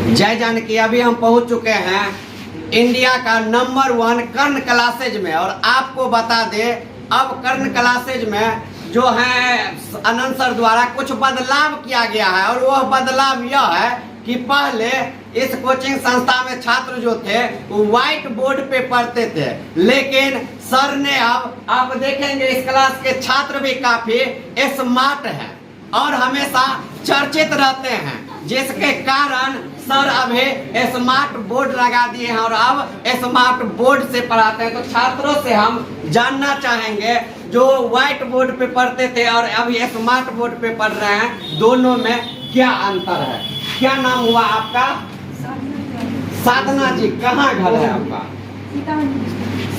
जय जानकी। अभी हम पहुंच चुके हैं इंडिया का नंबर 1 कर्ण क्लासेज में। और आपको बता दे, अब कर्ण क्लासेज में जो है आनंद सर द्वारा कुछ बदलाव किया गया है। और वह बदलाव यह है कि पहले इस कोचिंग संस्था में छात्र जो थे वो व्हाइट बोर्ड पे पढ़ते थे, लेकिन सर ने अब आप देखेंगे इस क्लास के छात्र भी काफी स्मार्ट हैं और हमेशा चर्चित रहते हैं, जिसके कारण सर अभी स्मार्ट बोर्ड लगा दिए हैं और अब स्मार्ट बोर्ड से पढ़ाते हैं। तो छात्रों से हम जानना चाहेंगे जो व्हाइट बोर्ड पे पढ़ते थे और अभी स्मार्ट बोर्ड पे पढ़ रहे हैं, दोनों में क्या अंतर है। क्या नाम हुआ आपका? साधना जी। कहाँ घर है आपका?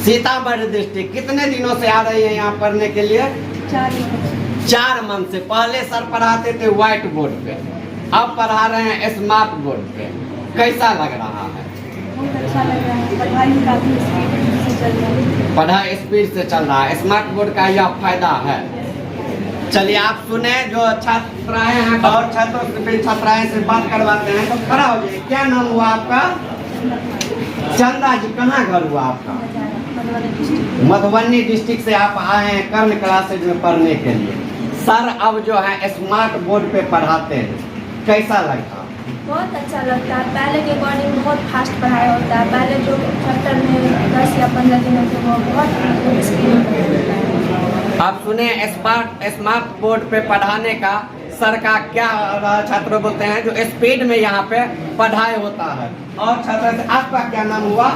सीतामढ़ी डिस्ट्रिक्ट। कितने दिनों से आ रही है यहाँ पढ़ने के लिए? 4 मंथ से। पहले सर पढ़ाते थे व्हाइट बोर्ड पे, अब पढ़ा रहे हैं स्मार्ट बोर्ड पे। कैसा लग रहा है? बहुत अच्छा लग रहा है। पढ़ाई काफी स्पीड से चल रहा है। पढ़ाई स्पीड से चल रहा है। स्मार्ट बोर्ड का यह फायदा है। चलिए आप सुने जो छात्राएं हैं और छात्राएं से बात करवाते हैं। तो खड़ा हो जाइए। क्या नाम हुआ आपका? चंदा जी। कहाँ घर हुआ आपका? मधुबनी डिस्ट्रिक्ट से आप आए हैं कर्ण क्लासेज में पढ़ने के लिए। सर अब जो है स्मार्ट बोर्ड पे पढ़ाते हैं, कैसा लगता? बहुत अच्छा लगता है। पहले के अकॉर्डिंग बहुत फास्ट पढ़ाई होता है। पहले जो चैप्टर में 10 या 15 दिन थे वो बहुत स्पीड में। आप सुने स्मार्ट बोर्ड पे पढ़ाने का सर का क्या छात्र बोलते हैं, जो स्पीड में यहाँ पे पढ़ाई होता है। और छात्र से आपका क्या नाम हुआ?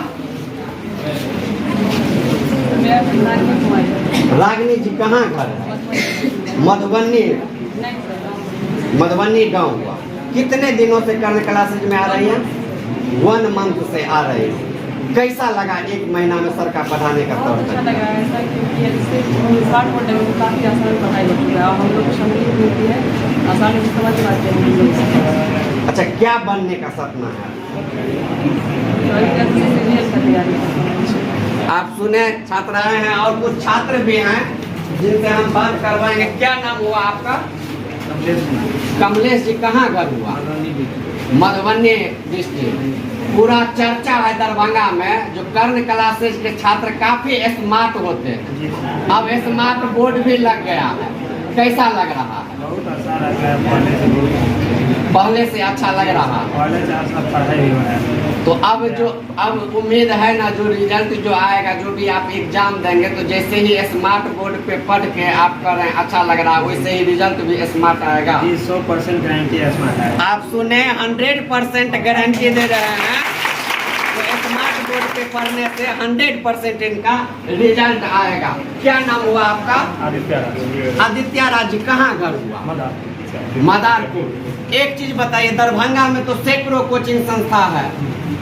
रागिनी जी। कहाँ घर है? मधुबनी गांव हुआ। कितने दिनों से कर्ण क्लासेज में आ रही हैं? 1 मंथ से आ रही है। कैसा लगा 1 महीना में सर का पढ़ाने का तौर? अच्छा लगा है सर, क्योंकि इससे स्मार्ट बोर्ड में काफ़ी आसान पढ़ाई होती है और हम लोग को समझ मिलती है, आसानी से समझ पाते हैं। अच्छा, क्या बनने का सपना है? आप सुने छात्राएं हैं और कुछ छात्र भी हैं जिनसे हम बात करवाएंगे। क्या नाम हुआ आपका? कमलेश जी। कहाँ घर हुआ? मधुबनी डिस्ट्रिक्ट। पूरा चर्चा है दरभंगा में जो कर्ण क्लासेज के छात्र काफी स्मार्ट होते हैं। अब स्मार्ट बोर्ड भी लग गया है। कैसा लग रहा है? बहुत अच्छा लग रहा है। पहले से अच्छा लग रहा है। पहले से अच्छा पढ़ाई हो रहा है। तो अब उम्मीद है ना, जो रिजल्ट जो आएगा, जो भी आप एग्जाम देंगे, तो जैसे ही स्मार्ट बोर्ड पे पढ़ के आप कर रहे हैं अच्छा लग रहा है, वैसे ही रिजल्ट भी स्मार्ट आएगा। 100% गारंटी स्मार्ट है। आप सुने 100% गारंटी दे रहे हैं। तो स्मार्ट बोर्ड पे पढ़ने से 100% इनका रिजल्ट आएगा। क्या नाम हुआ आपका? आदित्य राज जी। कहाँ घर हुआ? मदारपुर। एक चीज बताइए, दरभंगा में तो सैकड़ों कोचिंग संस्था है,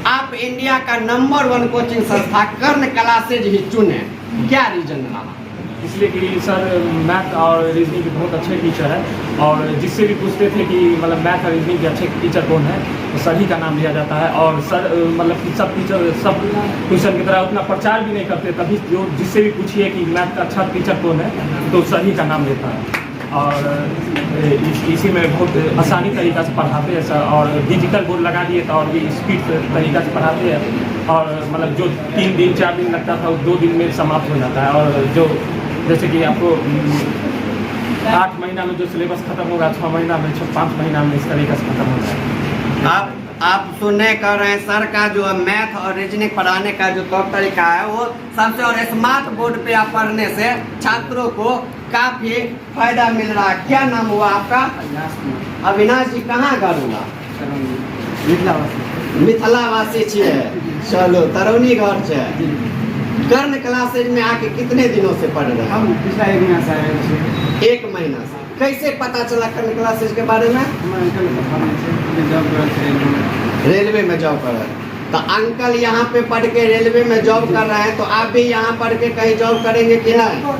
आप इंडिया का नंबर 1 कोचिंग संस्था कर्ण क्लासेज ही चुने, क्या रीजन रहा? इसलिए कि सर मैथ और रीजनिंग के बहुत अच्छे टीचर हैं और जिससे भी पूछते थे कि मतलब मैथ और रीजनिंग के अच्छे टीचर कौन है, तो सर ही का नाम लिया जाता है। और सर मतलब कि सब टीचर सब ट्यूशन की तरह उतना प्रचार भी नहीं करते, तभी जो जिससे भी पूछिए कि मैथ का अच्छा टीचर कौन है, तो सर ही का नाम लेता है। और इसी में बहुत आसानी तरीक़ा से पढ़ाते हैं सर। और डिजिटल बोर्ड लगा दिए तो और भी स्पीड तरीक़ा से पढ़ाते हैं। और मतलब जो 3 दिन 4 दिन लगता था वो 2 दिन में समाप्त हो जाता है। और जो जैसे कि आपको 8 महीना में जो सिलेबस खत्म होगा 6 महीना में, 5 महीना में इस तरीके से खत्म हो जाएगा। आप सुनने कर रहे हैं सर का जो मैथ और रीजनिंग पढ़ाने का जो तौर तरीका है वो सबसे, और स्मार्ट बोर्ड पे आप पढ़ने से छात्रों को काफी फायदा मिल रहा है। क्या नाम हुआ आपका? अविनाश जी। कहाँ घर हुआ? मिथिलावासी छे। चलो तरौनी घर छे। कर्ण क्लासेज में आके कितने दिनों से पढ़ रहे हैं? हम पिछला 1 महीना से आए हैं। 1 महीना से। कैसे पता चला कर्ण क्लासेज के बारे में? रेलवे में जॉब कर रहे हैं। तो अंकल यहाँ पे पढ़ के रेलवे में जॉब कर रहे हैं, तो आप भी यहाँ पढ़ के कहीं जॉब करेंगे कि नहीं?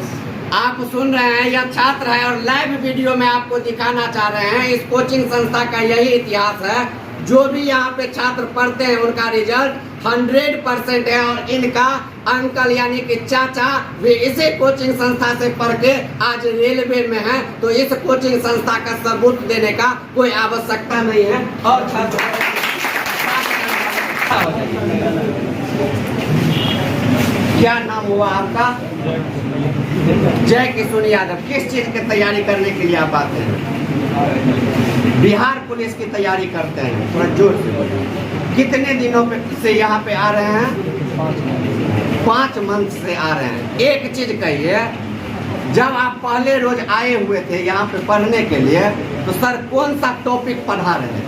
आप सुन रहे हैं, यह छात्र है और लाइव वीडियो में आपको दिखाना चाह रहे हैं। इस कोचिंग संस्था का यही इतिहास है। जो भी यहाँ पे छात्र पढ़ते हैं उनका रिजल्ट 100% है। और इनका अंकल यानी कि चाचा भी इसी कोचिंग संस्था से पढ़ के आज रेलवे में है। तो इस कोचिंग संस्था का सबूत देने का कोई आवश्यकता नहीं है। और छात्र क्या नाम हुआ आपका? जय किशोर यादव। किस चीज की तैयारी करने के लिए आप आते हैं? बिहार पुलिस की तैयारी करते हैं। थोड़ा जोर से बोलिए। कितने दिनों से यहाँ पे आ रहे हैं? 5 मंथ से आ रहे हैं। एक चीज कहिए, जब आप पहले रोज आए हुए थे यहाँ पे पढ़ने के लिए, तो सर कौन सा टॉपिक पढ़ा रहे थे?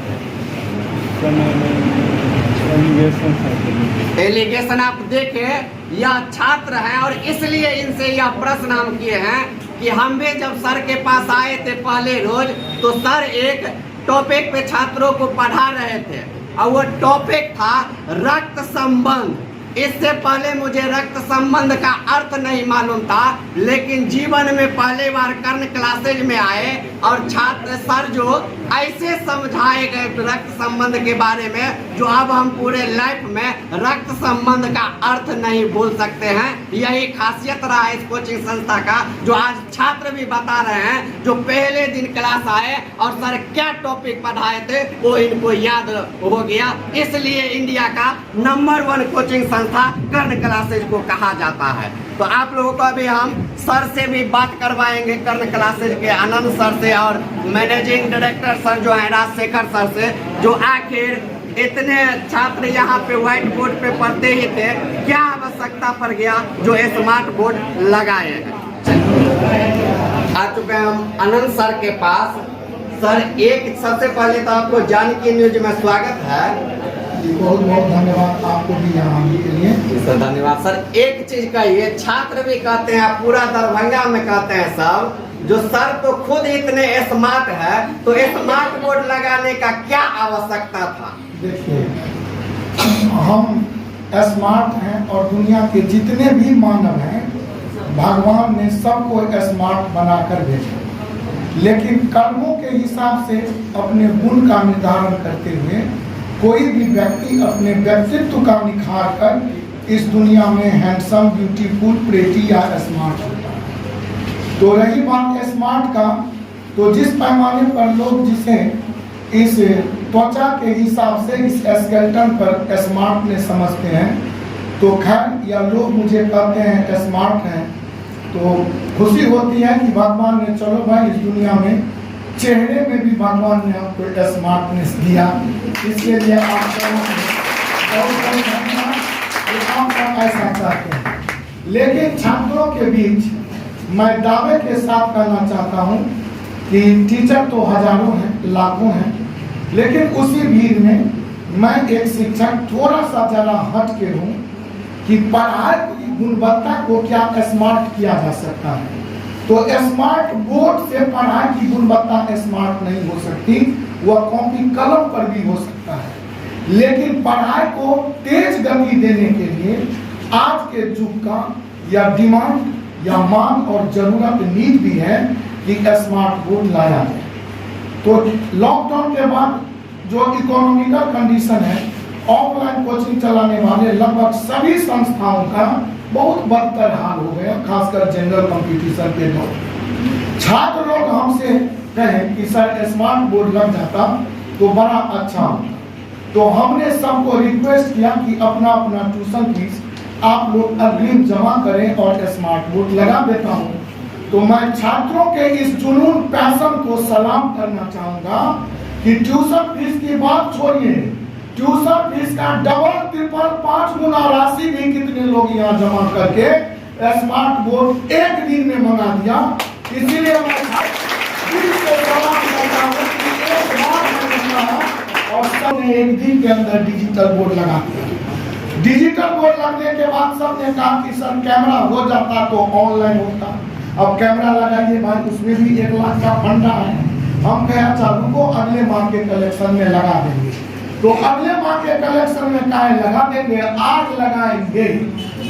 एलिगेशन। आप देखे यह छात्र हैं और इसलिए इनसे यह प्रश्न हम किए हैं कि हम भी जब सर के पास आए थे पहले रोज, तो सर एक टॉपिक पे छात्रों को पढ़ा रहे थे और वो टॉपिक था रक्त संबंध। इससे पहले मुझे रक्त संबंध का अर्थ नहीं मालूम था, लेकिन जीवन में पहली बार कर्ण क्लासेज में आए और छात्र सर जो ऐसे समझाए गए रक्त संबंध के बारे में, जो अब हम पूरे लाइफ में रक्त संबंध का अर्थ नहीं बोल सकते हैं। यही खासियत रहा है इस कोचिंग संस्था का, जो आज छात्र भी बता रहे हैं, जो पहले दिन क्लास आए और सर क्या टॉपिक पढ़ाए थे वो इनको याद हो गया। इसलिए इंडिया का नंबर 1 कोचिंग संस्था कर्ण क्लासेज को कहा जाता है। तो आप लोगों को अभी हम सर से भी बात करवाएंगे, कर्ण क्लासेज के आनंद सर से और मैनेजिंग डायरेक्टर सर जो है राजशेखर सर से, जो आखिर इतने छात्र यहाँ पे व्हाइट बोर्ड पे पढ़ते ही थे, क्या आवश्यकता पड़ गया जो स्मार्ट बोर्ड लगाए हैं। आ चुके हैं हम आनंद सर के पास। सर सबसे पहले तो आपको जानकी न्यूज में स्वागत है। बहुत बहुत धन्यवाद आपको भी यहाँ आने के लिए। सर धन्यवाद। सर एक चीज कहिए, छात्र भी कहते हैं, पूरा दरभंगा में कहते हैं सब, जो सर तो खुद इतने स्मार्ट है, तो स्मार्ट बोर्ड लगाने का क्या आवश्यकता था? देखिए, हम स्मार्ट हैं और दुनिया के जितने भी मानव हैं, भगवान ने सबको स्मार्ट बनाकर भेजा, लेकिन कर्मों के हिसाब से अपने गुण का निर्धारण करते हुए कोई भी व्यक्ति अपने व्यक्तित्व का निखार कर इस दुनिया में हैंडसम, ब्यूटीफुल, प्रेटी या स्मार्ट होता है। तो रही बात स्मार्ट का, तो जिस पैमाने पर लोग जिसे इस त्वचा के हिसाब से इस स्केलेटन पर स्मार्टनेस समझते हैं, तो खैर या लोग मुझे कहते हैं स्मार्ट हैं, तो खुशी होती है कि भगवान ने चलो भाई इस दुनिया में चेहरे में भी भगवान ने हमको स्मार्टनेस दिया। इसके लिए आप ऐसा चाहते हैं। लेकिन छात्रों के बीच मैं दावे के साथ कहना चाहता हूं कि टीचर तो हजारों हैं, लाखों हैं, लेकिन उसी भीड़ में मैं एक शिक्षक थोड़ा सा जरा हट के हूँ कि पढ़ाई की गुणवत्ता को क्या स्मार्ट किया जा सकता है। तो स्मार्ट बोर्ड से पढ़ाई की गुणवत्ता स्मार्ट नहीं हो सकती, वह कॉपी कलम पर भी हो सकता है। लेकिन पढ़ाई को तेज गति देने के लिए आज के युग का या डिमांड या मांग और जरूरत नीड भी है कि स्मार्ट बोर्ड लाया जाए। तो लॉकडाउन के बाद जो इकोनॉमिकल कंडीशन है, ऑफलाइन कोचिंग चलाने वाले लगभग सभी संस्थाओं का बहुत बदतर हाल हो गया, खासकर जनरल कंपटीशन के दौर। छात्र लोग हमसे कहें कि सर स्मार्ट बोर्ड लग जाता तो बड़ा अच्छा होता। तो हमने सबको रिक्वेस्ट किया कि अपना अपना ट्यूशन फीस आप लोग अग्रिम जमा करें और स्मार्ट बोर्ड लगा देता हूँ। तो मैं छात्रों के इस जुनून पैशन को सलाम करना चाहूँगा कि ट्यूशन फीस की बात छोड़िए, ट्यूशन फीस का डबल ट्रिपल 5 गुना राशि भी कितने लोग यहाँ जमा करके स्मार्ट बोर्ड एक दिन में मंगा दिया। इसीलिए मैं और सबने एक दिन के अंदर डिजिटल बोर्ड लगा दिया। डिजिटल बोर्ड लगने के बाद सबने कहा कि सर कैमरा हो जाता तो ऑनलाइन होता। अब कैमरा लगाइए भाई, उसमें भी 1 लाख का फंडा है। हम कहा चालू को अगले माह के कलेक्शन में लगा देंगे। तो अगले माह के कलेक्शन में काहे लगा देंगे, आज लगाएंगे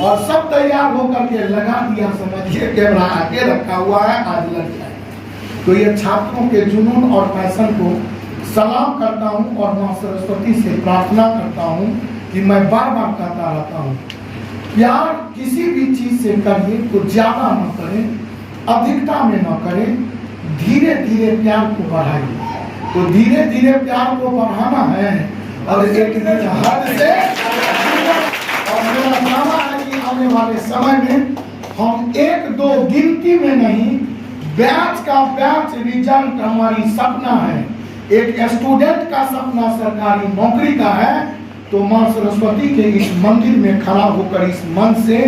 और सब तैयार होकर के लगा दिया। समझिए कैमरा आके रखा हुआ है, आज लग जाए। तो ये छात्रों के जुनून और पैशन को सलाम करता हूँ और माँ सरस्वती से प्रार्थना करता हूँ कि मैं बार बार कहता रहता हूँ, प्यार किसी भी चीज से करिए तो ज्यादा न करें, अधिकता में न करें, धीरे धीरे प्यार को बढ़ाइए। तो धीरे धीरे प्यार को बढ़ाना है और एक दिन हद से और मेरा दावा है कि आने वाले समय में हम 1-2 गिनती में नहीं, बैच का बैच रिजल्ट हमारी सपना है। एक स्टूडेंट का सपना सरकारी नौकरी का है, तो मां सरस्वती के इस मंदिर में खड़ा होकर इस मन से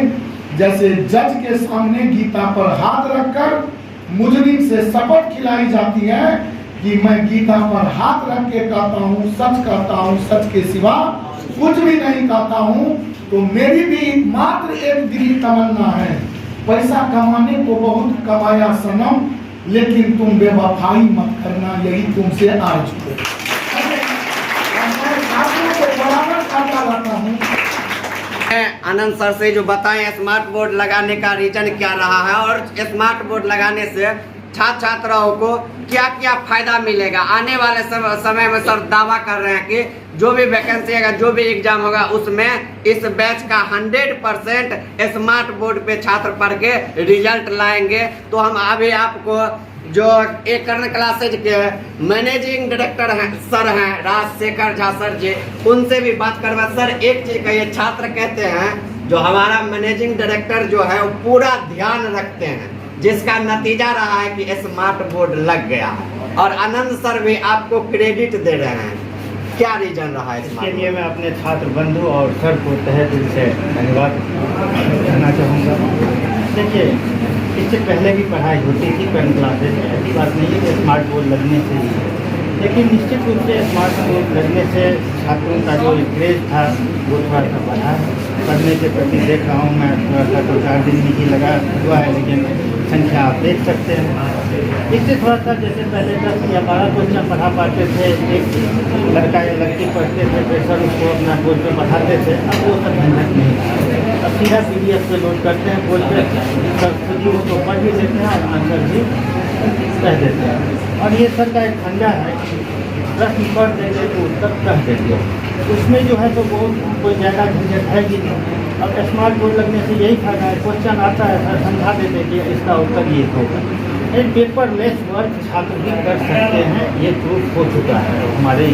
जैसे जज के सामने गीता पर हाथ रखकर मुजरिम से शपथ खिलाई जाती है कि मैं गीता पर हाथ रख के कहता हूँ, सच कहता हूँ, सच के सिवा कुछ भी नहीं कहता हूँ, तो मेरी भी मात्र एक दिली तमन्ना है, पैसा कमाने को बहुत कमाया सनम, लेकिन तुम बेवफाई मत करना, यही तुमसे आज आनंद सर से जो बताएं स्मार्ट बोर्ड लगाने का रीजन क्या रहा है और स्मार्ट बोर्ड लगाने से छात्र छात्राओं को क्या क्या फायदा मिलेगा। आने वाले समय में सर दावा कर रहे हैं कि जो भी वैकेंसी आएगा, जो भी एग्जाम होगा, उसमें इस बैच का 100% स्मार्ट बोर्ड पे छात्र पढ़ के रिजल्ट लाएंगे। तो हम अभी आपको जो एक कर्ण क्लासेज के मैनेजिंग डायरेक्टर हैं सर हैं राजशेखर झा सर जी, उनसे भी बात करवा। सर एक चीज कहिए, छात्र कहते हैं जो हमारा मैनेजिंग डायरेक्टर जो है वो पूरा ध्यान रखते हैं, जिसका नतीजा रहा है कि स्मार्ट बोर्ड लग गया है, और आनंद सर भी आपको क्रेडिट दे रहे हैं। क्या रीजन रहा है इसके लिए? मैं अपने छात्र बंधु और सर को तहे दिल से धन्यवाद कहना चाहूँगा। देखिए, इससे पहले भी पढ़ाई होती थी कर्ण क्लासेज में, ऐसी बात नहीं है कि स्मार्ट बोर्ड लगने से ही, लेकिन निश्चित रूप से स्मार्ट बोर्ड लगने से छात्रों का जो क्रेज था वो थोड़ा सा बढ़ा। पढ़ने के प्रति देख रहा हूँ मैं, थोड़ा सा 2-4 दिन में ही लगा हुआ है, लेकिन संख्या आप देख सकते हैं। इससे थोड़ा सा जैसे पहले 10 या 12 क्वेश्चन पढ़ा पाते थे, एक लड़का या लड़की पढ़ते थे, फिर सर उसको अपना बोर्ड पे पढ़ाते थे, अब वो सब झंझट नहीं है। अब सीधा PDF पे लोड करते हैं बोर्ड पे, सब खुद ही उसको पढ़ भी देते हैं और आंसर भी कह देते हैं। और ये सर का एक फंडा है, प्रश्न पढ़ देंगे तो उत्तर कह देंगे, उसमें जो है तो बहुत कोई ज़्यादा झंझट है कि नहीं। अब स्मार्ट बोर्ड लगने से यही फायदा है, क्वेश्चन आता है सर समझा देते कि इसका उत्तर ये होगा। एक पेपर लेस वर्क छात्र भी कर सकते हैं, ये प्रूफ हो चुका है हमारे।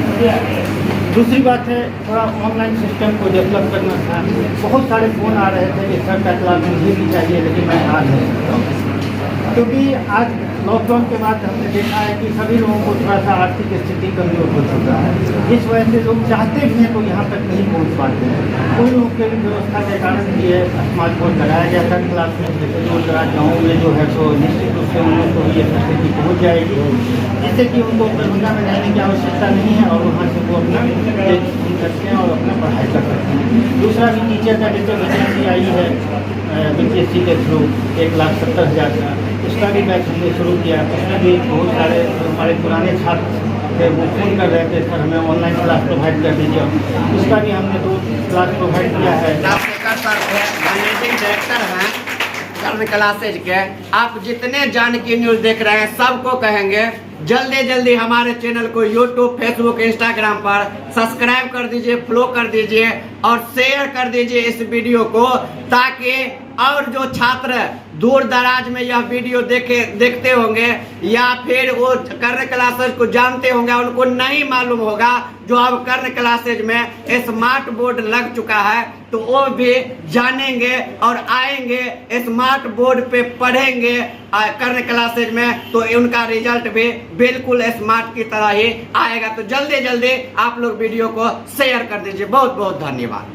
दूसरी बात है, थोड़ा ऑनलाइन सिस्टम को डेवलप करना था। बहुत सारे फ़ोन आ रहे थे कि सर का क्लास मुझे भी चाहिए, लेकिन मैं आ नहीं सकता हूँ, क्योंकि आज लॉकडाउन के बाद हमने देखा है कि सभी लोगों को थोड़ा सा आर्थिक स्थिति कमजोर हो चुका है। इस वजह से लोग चाहते भी हैं तो यहाँ तक नहीं पहुँच पाते हैं। उन लोगों के व्यवस्था के कारण ये स्मार्ट बोर्ड लगाया गया था क्लास में, जैसे दूर दराज गाँव में जो है तो निश्चित रूप से उन लोग को ये फैसिलिटी पहुँच जाएगी, जिससे कि उनको दरभंगा में जाने की आवश्यकता नहीं है और वहाँ से वो अपना सुन सकते हैं और अपना पढ़ाई कर सकते हैं। दूसरा भी टीचर का जैसे वैकेंसी आई है BPSC के थ्रू 1,70,000 का, उसका भी बैच हमने शुरू किया। उसमें भी बहुत सारे हमारे पुराने छात्र थे, वो फोन कर रहे थे सर हमें ऑनलाइन क्लास प्रोवाइड कर दीजिए, उसका भी हमने 2 क्लास प्रोवाइड किया है। राजशेखर सर मैनेजिंग डायरेक्टर हैं कर्ण क्लासेज के। आप जितने जानकी न्यूज़ देख रहे हैं सबको कहेंगे जल्दी हमारे चैनल को YouTube, Facebook, Instagram पर सब्सक्राइब कर दीजिए, फॉलो कर दीजिए और शेयर कर दीजिए इस वीडियो को, ताकि और जो छात्र दूर दराज में यह वीडियो देखते होंगे या फिर वो कर्ण क्लासेज को जानते होंगे, उनको नहीं मालूम होगा जो अब कर्ण क्लासेज में स्मार्ट बोर्ड लग चुका है, तो वो भी जानेंगे और आएंगे स्मार्ट बोर्ड पे पढ़ेंगे कर्ण क्लासेज में, तो उनका रिजल्ट भी बिल्कुल स्मार्ट की तरह ही आएगा। तो जल्दी आप लोग वीडियो को शेयर कर दीजिए। बहुत बहुत धन्यवाद।